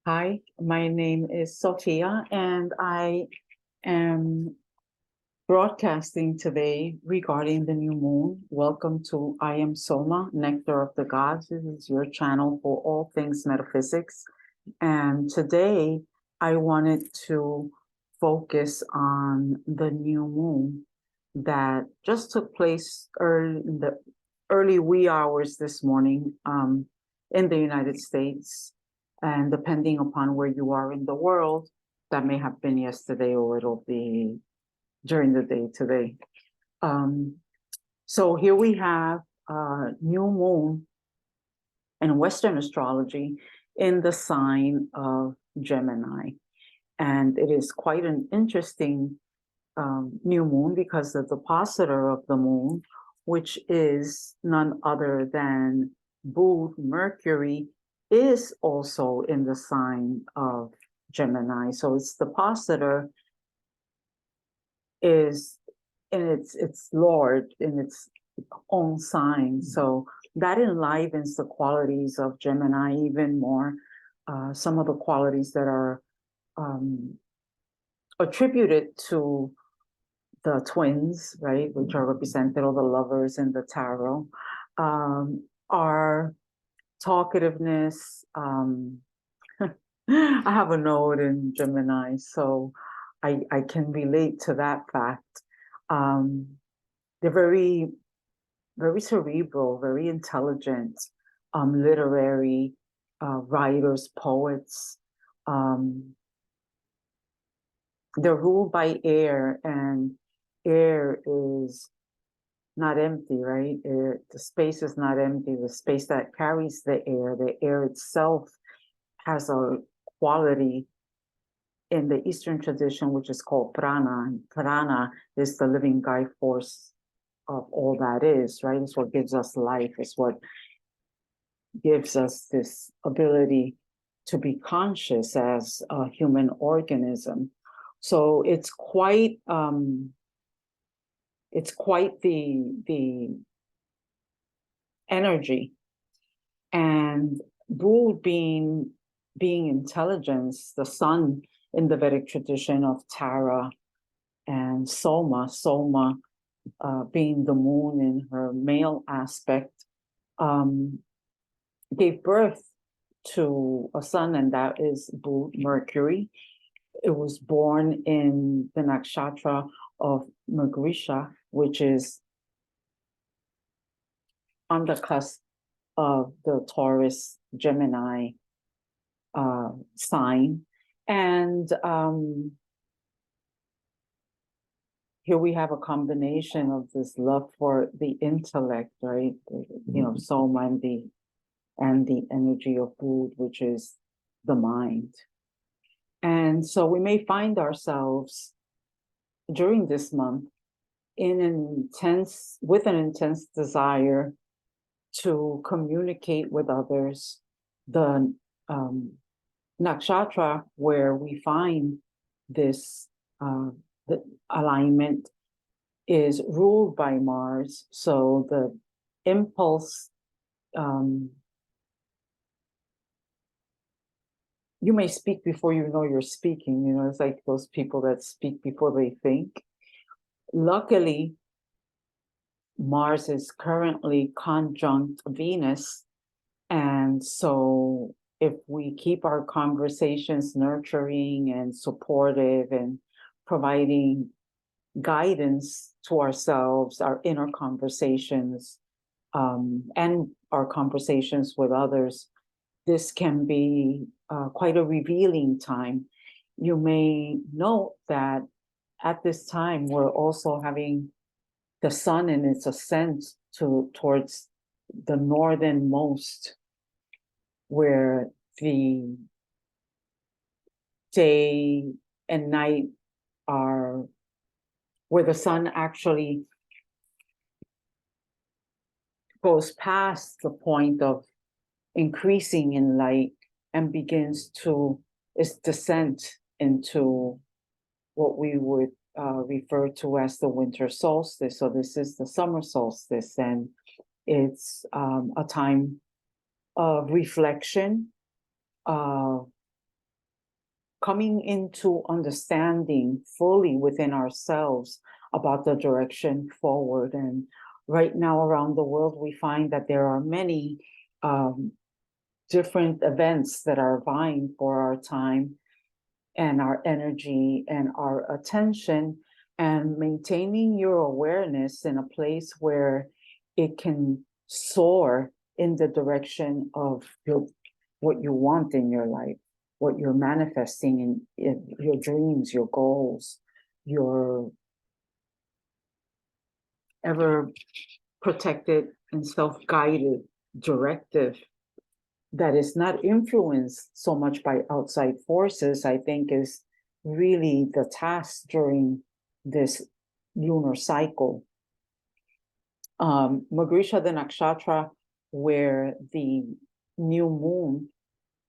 Hi, my name is Sophia, and I am broadcasting today regarding the new moon. Welcome to I Am Soma, Nectar of the Gods. This is your channel for all things metaphysics. And today I wanted to focus on the new moon that just took place early in the early wee hours this morning in the United States. And depending upon where you are in the world, that may have been yesterday or it'll be during the day today. Um, so here we have new moon in Western astrology in the sign of Gemini. And it is quite an interesting new moon because the depositor of the moon, which is none other than Booth, Mercury, is also in the sign of Gemini. So its depositor is in its lord in its own sign. So that enlivens the qualities of Gemini even more. Some of the qualities that are attributed to the twins, right, which are represented, all the lovers in the tarot, are talkativeness. I have a node in Gemini, so I can relate to that fact. They're very cerebral, very intelligent, literary writers, poets. They're ruled by air, and air is not empty, right? Air, the space is not empty. The space that carries the air itself has a quality in the Eastern tradition, which is called prana. And prana is the living guide force of all that is, right? It's what gives us life. It's what gives us this ability to be conscious as a human organism. So it's quite the energy. And Bull being intelligence, the sun in the Vedic tradition of Tara, and Soma being the moon in her male aspect, gave birth to a son, and that is Bull, Mercury. It was born in the nakshatra of Mrigashira, which is on the cusp of the Taurus Gemini sign. And here we have a combination of this love for the intellect, right? You know, Soma and the energy of Bud, which is the mind. And so we may find ourselves during this month with an intense desire to communicate with others. The nakshatra where we find this the alignment is ruled by Mars, so the impulse, you may speak before you know you're speaking. You know, it's like those people that speak before they think. Luckily, Mars is currently conjunct Venus, and so if we keep our conversations nurturing and supportive and providing guidance to ourselves, our inner conversations, and our conversations with others, this can be quite a revealing time. You may note that at this time, we're also having the sun in its ascent towards the northernmost, where the day and night are, where the sun actually goes past the point of increasing in light and begins to its descent into what we would refer to as the winter solstice. So this is the summer solstice, and it's a time of reflection, coming into understanding fully within ourselves about the direction forward. And right now around the world, we find that there are many different events that are vying for our time and our energy and our attention, and maintaining your awareness in a place where it can soar in the direction of what you want in your life, what you're manifesting in your dreams, your goals, your ever protected and self-guided directive that is not influenced so much by outside forces, I think is really the task during this lunar cycle. Magrisha, the nakshatra where the new moon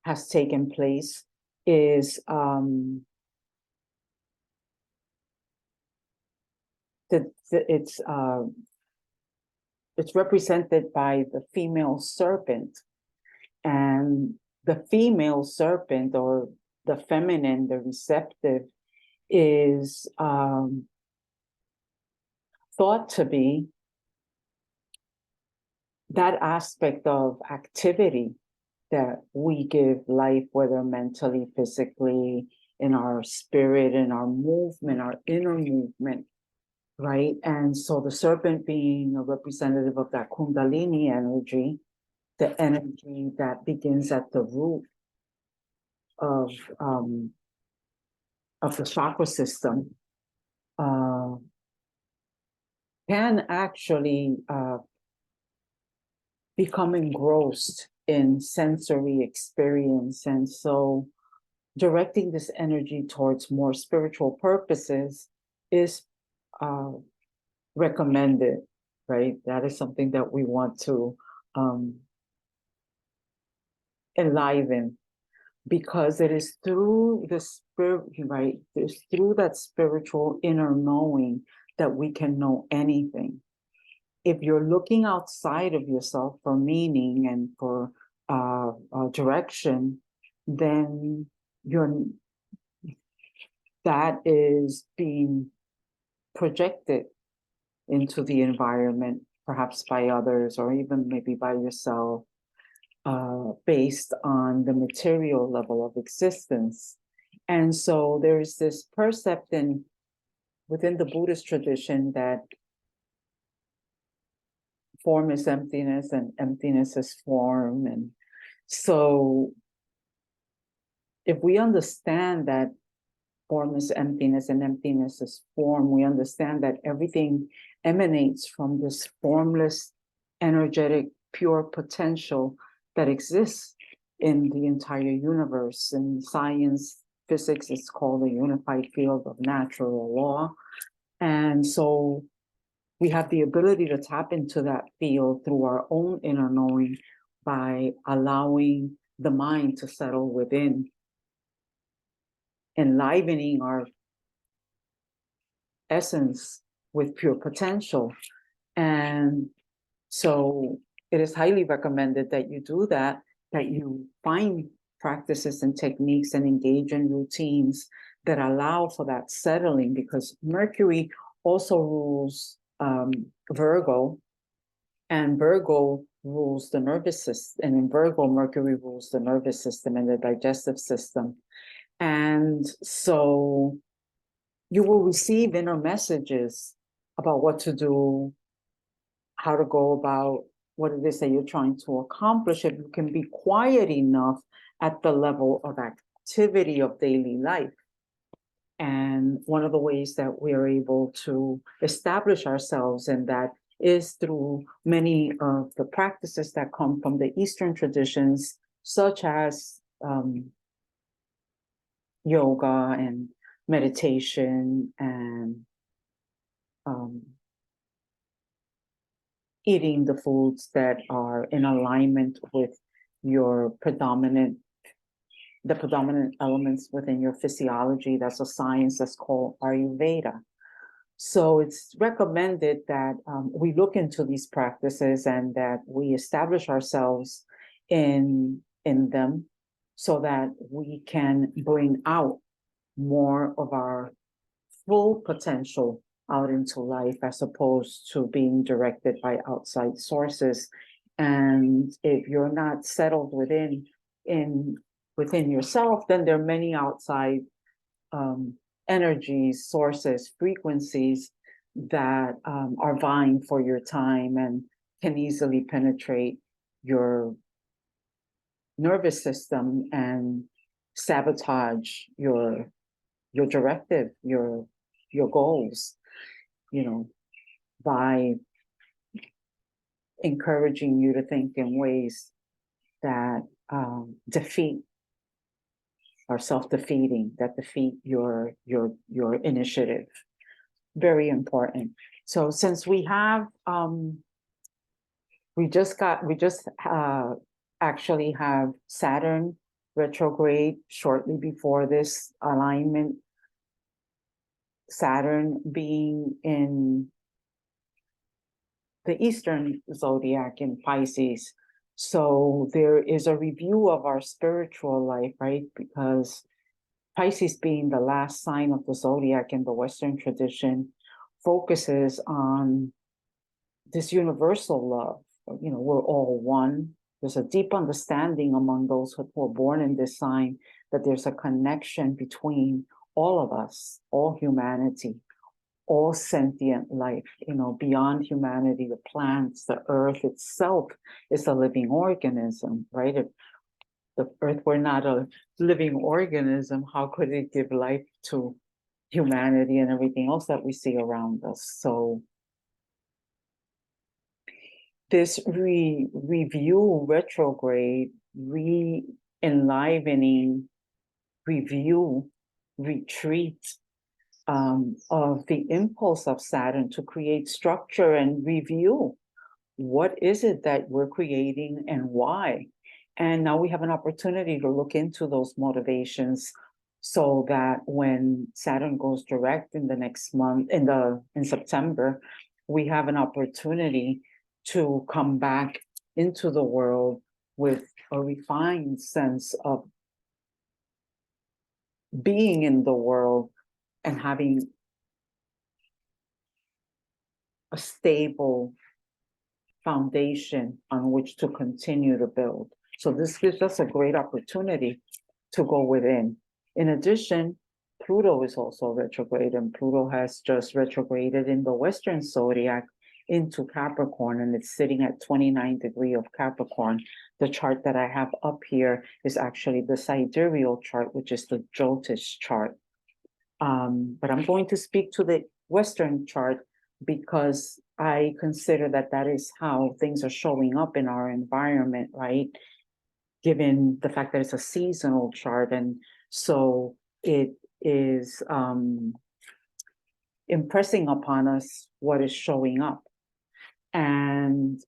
has taken place, is it's represented by the female serpent, and the female serpent, or the feminine, the receptive, is thought to be that aspect of activity that we give life, whether mentally, physically, in our spirit, in our movement, our inner movement, right? And so the serpent being a representative of that Kundalini energy, the energy that begins at the root of the chakra system, can actually become engrossed in sensory experience. And so directing this energy towards more spiritual purposes is recommended, right? That is something that we want to enliven, because it is through the spirit, right? It's through that spiritual inner knowing that we can know anything. If you're looking outside of yourself for meaning and for direction, then that is being projected into the environment, perhaps by others, or even maybe by yourself, based on the material level of existence. And so there is this perception within the Buddhist tradition that form is emptiness and emptiness is form. And so if we understand that form is emptiness and emptiness is form, we understand that everything emanates from this formless, energetic, pure potential that exists in the entire universe. In science, physics, it's called the unified field of natural law. And so we have the ability to tap into that field through our own inner knowing by allowing the mind to settle within, enlivening our essence with pure potential. And so it is highly recommended that you do that you find practices and techniques and engage in routines that allow for that settling, because Mercury also rules Virgo, and Virgo rules the nervous system. And in Virgo, Mercury rules the nervous system and the digestive system. And so you will receive inner messages about what to do, how to go about what it is that you're trying to accomplish, if you can be quiet enough at the level of activity of daily life. And one of the ways that we are able to establish ourselves in that is through many of the practices that come from the Eastern traditions, such as yoga and meditation and eating the foods that are in alignment with your the predominant elements within your physiology. That's a science that's called Ayurveda. So it's recommended that we look into these practices and that we establish ourselves in them, so that we can bring out more of our full potential out into life, as opposed to being directed by outside sources. And if you're not settled within yourself, then there are many outside energies, sources, frequencies that are vying for your time and can easily penetrate your nervous system and sabotage your directive, your goals, you know, by encouraging you to think in ways that defeat are self-defeating, that defeat your initiative. Very important. So since we have we just actually have Saturn retrograde shortly before this alignment, Saturn being in the Eastern zodiac in Pisces. So there is a review of our spiritual life, right? Because Pisces, being the last sign of the zodiac in the Western tradition, focuses on this universal love. You know, we're all one. There's a deep understanding among those who were born in this sign that there's a connection between all of us, all humanity, all sentient life, you know, beyond humanity, the plants, the earth itself is a living organism, right? If the earth were not a living organism, how could it give life to humanity and everything else that we see around us? So this review retrograde, re-enlivening review retreat of the impulse of Saturn to create structure and review what is it that we're creating and why. And now we have an opportunity to look into those motivations so that when Saturn goes direct in the next month, in September, we have an opportunity to come back into the world with a refined sense of being in the world and having a stable foundation on which to continue to build. So this gives us a great opportunity to go within. In addition, Pluto is also retrograde, and Pluto has just retrograded in the Western zodiac into Capricorn, and it's sitting at 29 degrees of Capricorn. The chart that I have up here is actually the Sidereal chart, which is the Jyotish chart. But I'm going to speak to the Western chart because I consider that that is how things are showing up in our environment, right? Given the fact that it's a seasonal chart. And so it is impressing upon us what is showing up. And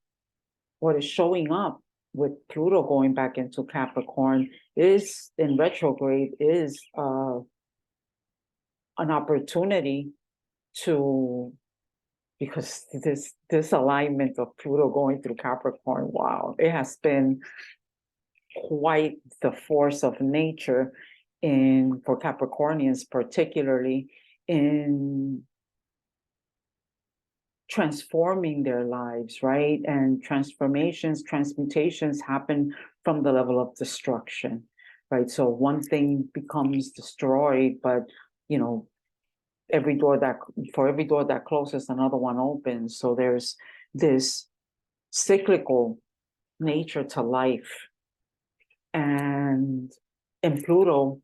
what is showing up with Pluto going back into Capricorn is in retrograde is an opportunity to, because this alignment of Pluto going through Capricorn, wow, it has been quite the force of nature for Capricornians, particularly in transforming their lives, right? And transmutations happen from the level of destruction, right? So one thing becomes destroyed, but you know, for every door that closes, another one opens. So there's this cyclical nature to life. And with Pluto,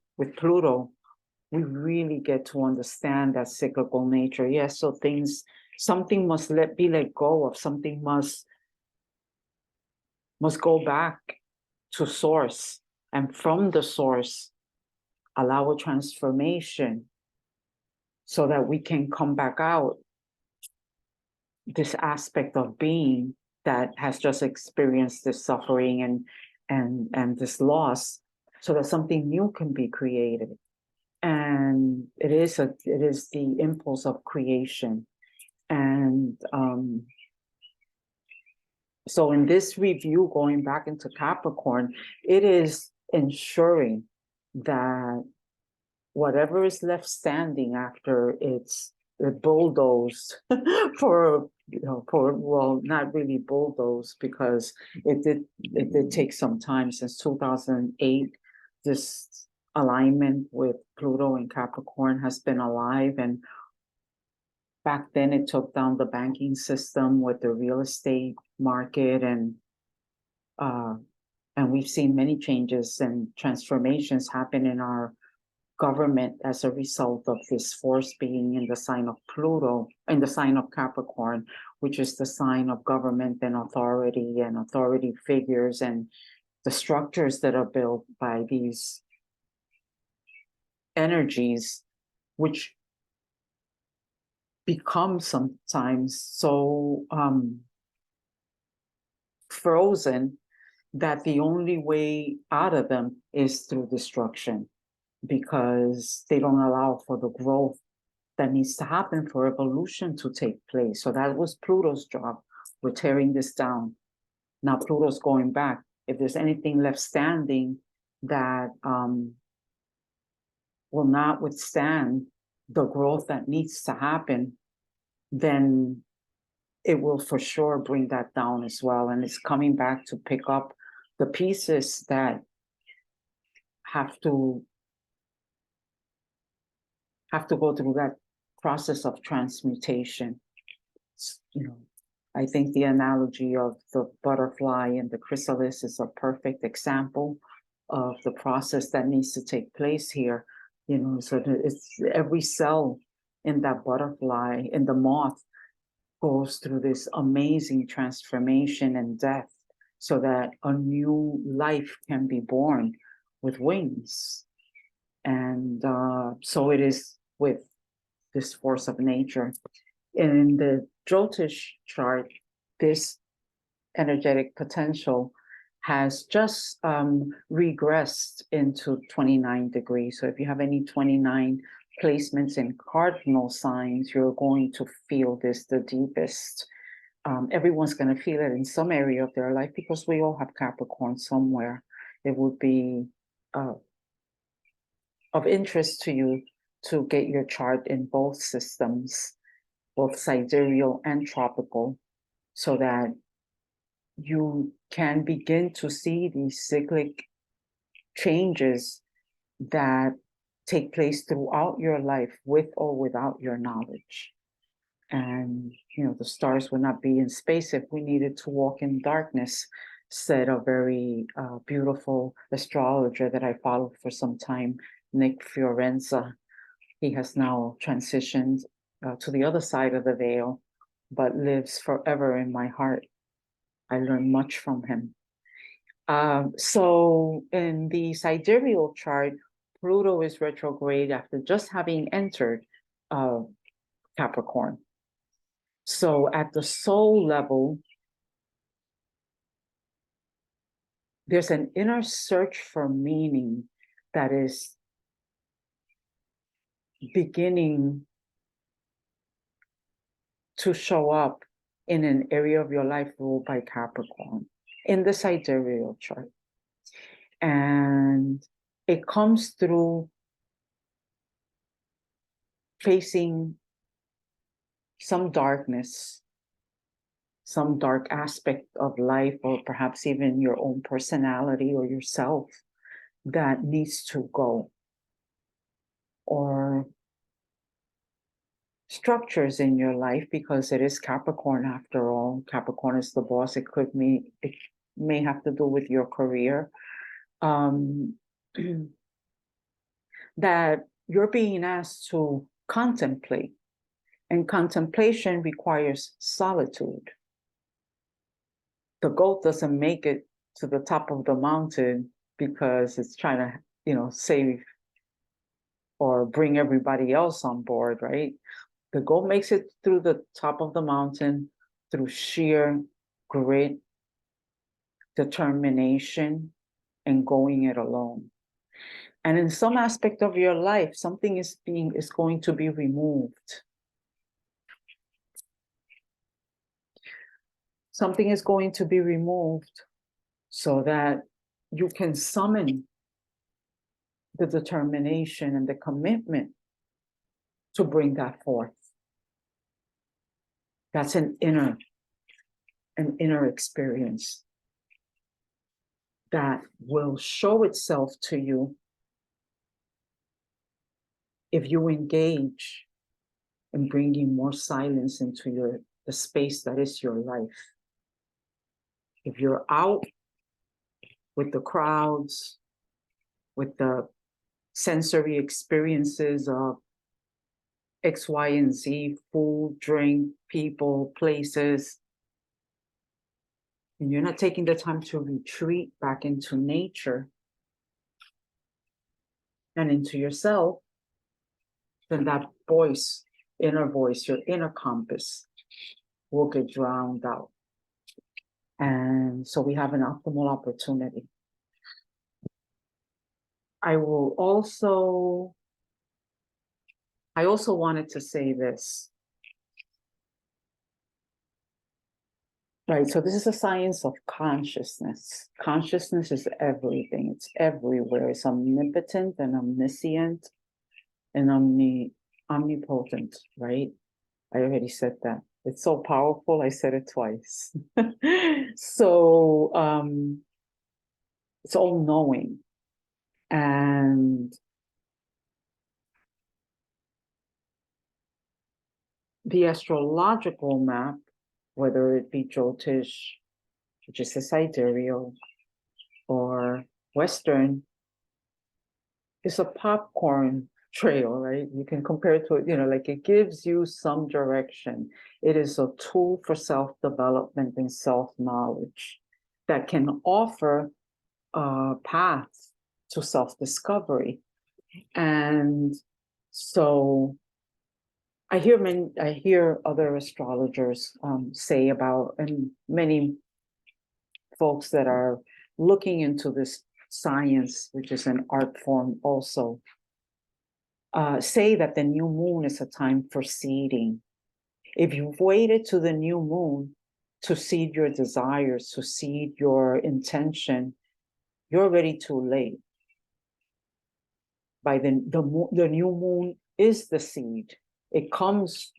we really get to understand that cyclical nature. Yes, so something must be let go of, something must go back to source. And from the source, allow a transformation so that we can come back out this aspect of being that has just experienced this suffering and this loss, so that something new can be created. And it is the impulse of creation. And so in this review, going back into Capricorn, it is ensuring that whatever is left standing after it's bulldozed for, well, not really bulldozed, because it did take some time. Since 2008, this alignment with Pluto and Capricorn has been alive, and back then it took down the banking system with the real estate market, and we've seen many changes and transformations happen in our government as a result of this force being in the sign of Pluto, in the sign of Capricorn, which is the sign of government and authority figures, and the structures that are built by these energies, which become sometimes so frozen that the only way out of them is through destruction, because they don't allow for the growth that needs to happen for evolution to take place. So that was Pluto's job. We're tearing this down. Now Pluto's going back. If there's anything left standing that will not withstand the growth that needs to happen, then it will for sure bring that down as well. And it's coming back to pick up the pieces that have to go through that process of transmutation. I think the analogy of the butterfly and the chrysalis is a perfect example of the process that needs to take place here. So that it's every cell in that butterfly, in the moth, goes through this amazing transformation and death, so that a new life can be born with wings. And so it is with this force of nature. In the Jyotish chart, this energetic potential has just regressed into 29 degrees. So if you have any 29 placements in cardinal signs, you're going to feel this the deepest. Everyone's going to feel it in some area of their life, because we all have Capricorn somewhere. It would be of interest to you to get your chart in both systems, both sidereal and tropical, so that you can begin to see these cyclic changes that take place throughout your life, with or without your knowledge. And, the stars would not be in space if we needed to walk in darkness, said a very beautiful astrologer that I followed for some time, Nick Fiorenza. He has now transitioned to the other side of the veil, but lives forever in my heart. I learned much from him. So in the sidereal chart, Pluto is retrograde after just having entered Capricorn. So at the soul level, there's an inner search for meaning that is beginning to show up in an area of your life ruled by Capricorn in the sidereal chart. And it comes through facing some darkness, some dark aspect of life, or perhaps even your own personality or yourself that needs to go, or structures in your life, because it is Capricorn after all. Capricorn is the boss. It may have to do with your career, that you're being asked to contemplate, and contemplation requires solitude. The goat doesn't make it to the top of the mountain because it's trying to, save or bring everybody else on board, right? The goat makes it through the top of the mountain through sheer grit, determination, and going it alone. And in some aspect of your life, something is going to be removed. Something is going to be removed so that you can summon the determination and the commitment to bring that forth. That's an inner experience that will show itself to you if you engage in bringing more silence into the space that is your life. If you're out with the crowds, with the sensory experiences of X, Y, and Z, food, drink, people, places, and you're not taking the time to retreat back into nature and into yourself, then that voice, inner voice, your inner compass will get drowned out. And so we have an optimal opportunity. I also wanted to say this. Right, so this is a science of consciousness. Consciousness is everything. It's everywhere. It's omnipotent and omniscient and omnipotent, right? I already said that. It's so powerful, I said it twice. So it's all knowing. And the astrological map, whether it be Jyotish, which is a sidereal, or Western, is a popcorn trail, right? You can compare it to, like it gives you some direction. It is a tool for self-development and self-knowledge that can offer a path to self-discovery. And so I hear other astrologers say about, and many folks that are looking into this science, which is an art form also, say that the new moon is a time for seeding. If you've waited to the new moon to seed your desires, to seed your intention, you're already too late. By the new moon is the seed. It comes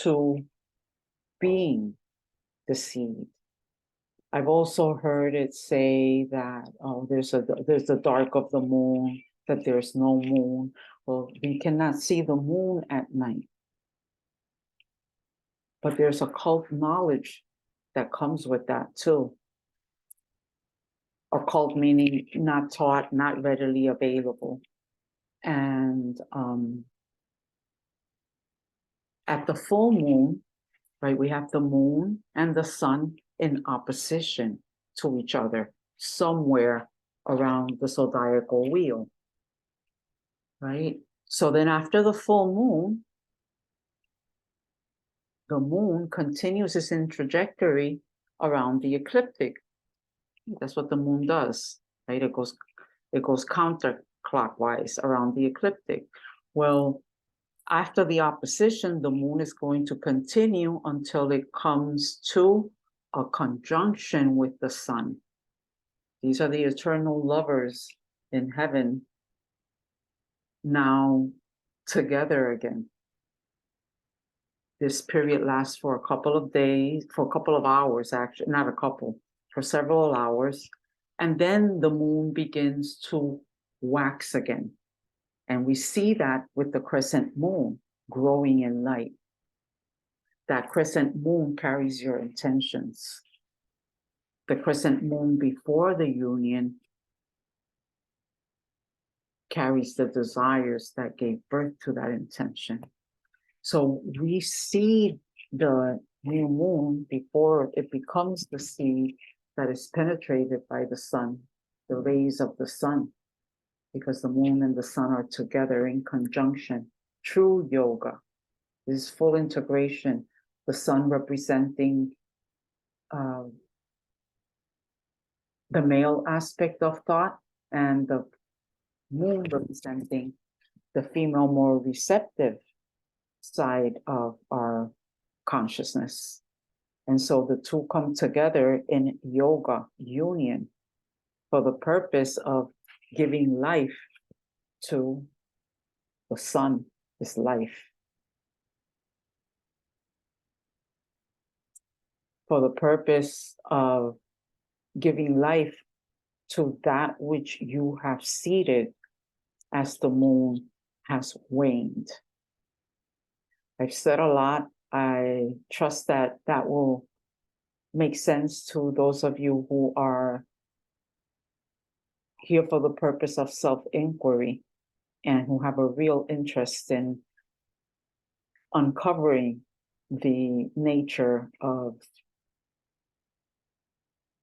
to being the seed. I've also heard it say that, oh, there's the dark of the moon, that there's no moon. Well, we cannot see the moon at night. But there's occult knowledge that comes with that too. Occult meaning not taught, not readily available. And at the full moon, right, we have the moon and the sun in opposition to each other somewhere around the zodiacal wheel, right? So then after the full moon, the moon continues its trajectory around the ecliptic. That's what the moon does, right? It goes counterclockwise around the ecliptic. Well, after the opposition, the moon is going to continue until it comes to a conjunction with the sun. These are the eternal lovers in heaven now together again. This period lasts for a couple of days, for a couple of hours, actually, not a couple, for several hours. And then the moon begins to wax again. And we see that with the crescent moon growing in light. That crescent moon carries your intentions. The crescent moon before the union carries the desires that gave birth to that intention. So we see the new moon before it becomes the seed that is penetrated by the sun, the rays of the sun, because the moon and the sun are together in conjunction. True yoga is full integration, the sun representing the male aspect of thought and the moon representing the female, more receptive side of our consciousness. And so the two come together in yoga union for the purpose of giving life to the sun, is life. For the purpose of giving life to that which you have seeded as the moon has waned. I've said a lot. I trust that that will make sense to those of you who are here for the purpose of self-inquiry and who have a real interest in uncovering the nature of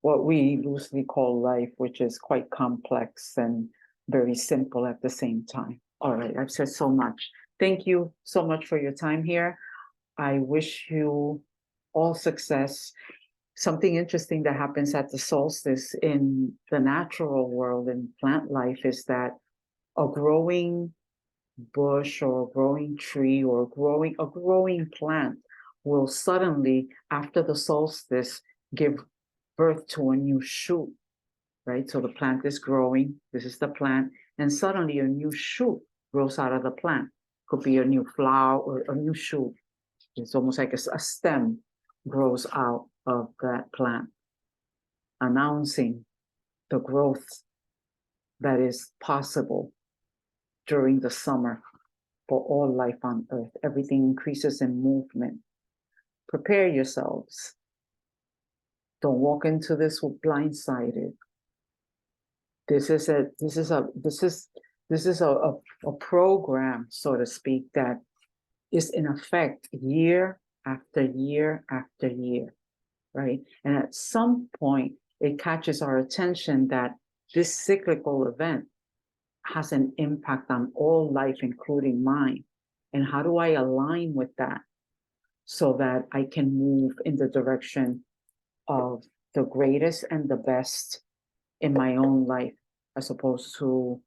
what we loosely call life, which is quite complex and very simple at the same time. All right, I've said so much. Thank you so much for your time here. I wish you all success. Something interesting that happens at the solstice in the natural world and plant life is that a growing bush or a growing tree or a growing plant will suddenly, after the solstice, give birth to a new shoot, right? So the plant is growing, this is the plant, and suddenly a new shoot grows out of the plant. Could be a new flower or a new shoot. It's almost like a stem grows out of that plant, announcing the growth that is possible during the summer for all life on earth. Everything increases in movement. Prepare yourselves. Don't walk into this blindsided. This is a program, so to speak, that is in effect year after year after year, right? And at some point, it catches our attention that this cyclical event has an impact on all life, including mine. And how do I align with that so that I can move in the direction of the greatest and the best in my own life, as opposed to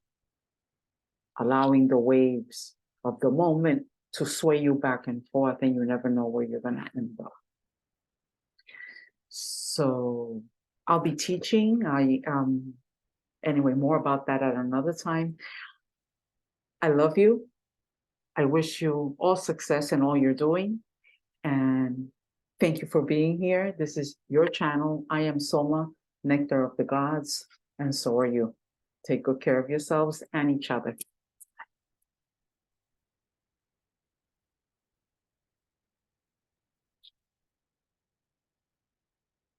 allowing the waves of the moment to sway you back and forth, and you never know where you're going to end up. So I'll be teaching. Anyway, more about that at another time. I love you. I wish you all success in all you're doing. And thank you for being here. This is your channel. I am Soma, Nectar of the Gods, and so are you. Take good care of yourselves and each other.